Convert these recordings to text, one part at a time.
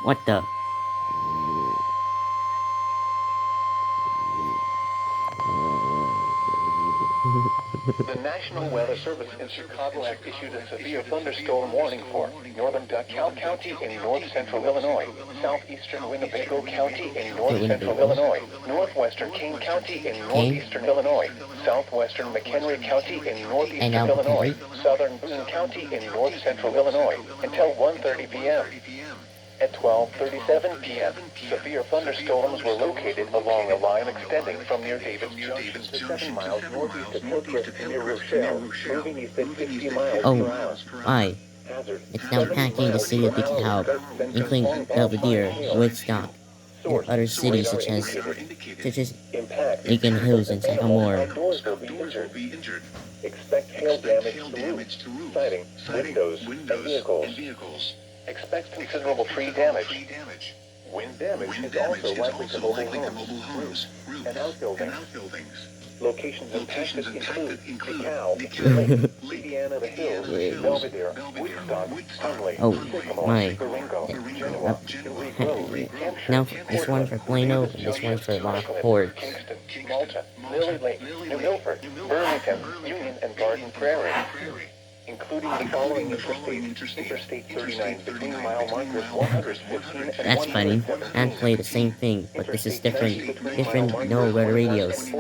What the? The National Weather Service in Chicago has issued a severe thunderstorm warning for northern DeKalb County in north-central Illinois, southeastern Winnebago County in north-central Illinois, northwestern Kane County in northeastern Illinois, southwestern McHenry County in northeastern Illinois, southern Boone County in north-central Illinois, until 1:30 p.m. At 12:37 p.m., severe thunderstorms were located along a line extending from near David's Junction to 7 miles northeast of Kirkland near Rochelle, moving east at 60 miles per hour. Aye. It's now packing the city of DeKalb, including Belvidere, Woodstock, and other cities such as Lincoln Hills and Sycamore. Expect hail damage to roofs, siding, windows, and vehicles. Expect considerable tree damage. Wind damage is also likely to mobile homes, roofs, and outbuildings. Locations impacted include DeKalb, Indiana, the Hills, Belvidere, Woodstock, Huntley, Sycamore, Marengo, Genoa, Hampshire, Now, this one for Plano, and this one for Lockport. Kingston, Malta, Lily Lake, Milford, Burlington, Union, and Garden Prairie. Including the following Interstate 39 between mile markers 115 and That's funny. And play the same thing, but this is different no weather radios.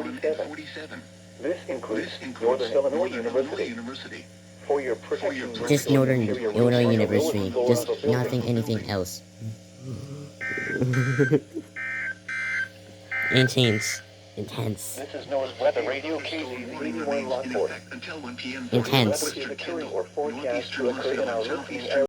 This includes Northern Illinois University. For your protection, Just Northern Illinois University, just nothing, anything else. Intense. This is NOAA's Weather Radio KC 81 Lockport. Intense. Weather is occurring or forecast to occur in our routine area.